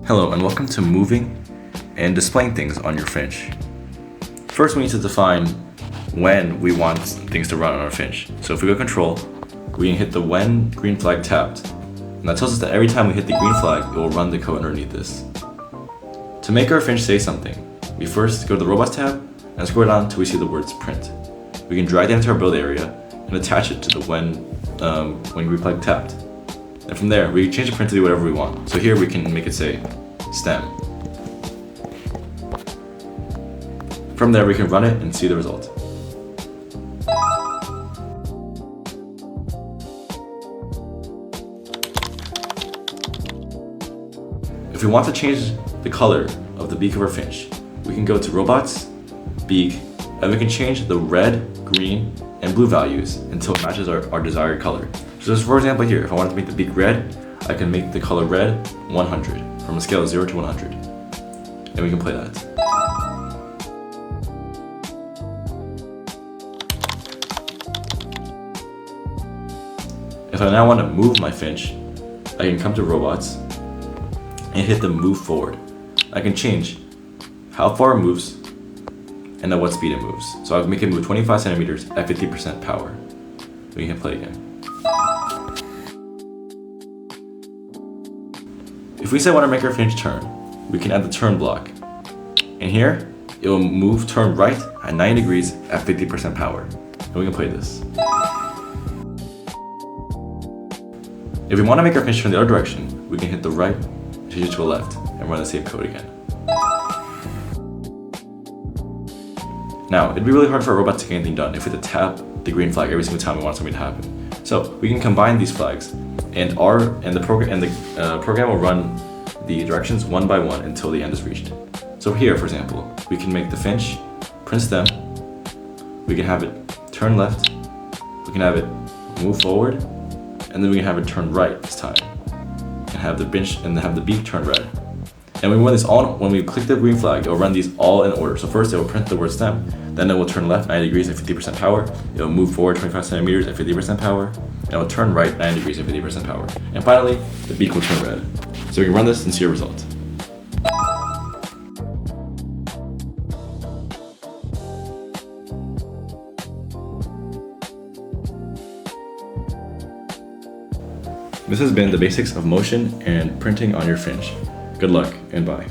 Hello and welcome to moving and displaying things on your Finch. First we need to define when we want things to run on our Finch. So if we go control, we can hit the when green flag tapped. And that tells us that every time we hit the green flag, it will run the code underneath this. To make our Finch say something, we first go to the robots tab and scroll down until we see the words print. We can drag that into our build area and attach it to the when green flag tapped. And from there, we can change the print to do whatever we want. So here we can make it say stem. From there, we can run it and see the result. If we want to change the color of the beak of our Finch, we can go to robots, beak, and we can change the red, green, and blue values until it matches our desired color. So just for example here, if I wanted to make the beak red, I can make the color red 100 from a scale of 0 to 100. And we can play that. If I now want to move my Finch, I can come to robots and hit the move forward. I can change how far it moves and at what speed it moves. So I can make it move 25 centimeters at 50% power. We can play again. If we say I want to make our Finch turn, we can add the turn block. And here, it will move turn right at 90 degrees at 50% power. And we can play this. If we want to make our Finch turn the other direction, we can hit the right, change it to the left, and run the same code again. Now, it'd be really hard for a robot to get anything done if we had to tap the green flag every single time we want something to happen. So we can combine these flags, and the program will run the directions one by one until the end is reached. So here, for example, we can make the Finch print stem. We can have it turn left. We can have it move forward, and then we can have it turn right this time, and have the beak turn red. And we run this all, when we click the green flag, it will run these all in order. So first it will print the word stem, then it will turn left 90 degrees at 50% power, it will move forward 25 centimeters at 50% power, and it will turn right 90 degrees at 50% power. And finally, the beak will turn red. So we can run this and see a result. This has been the basics of motion and printing on your Finch. Good luck and bye.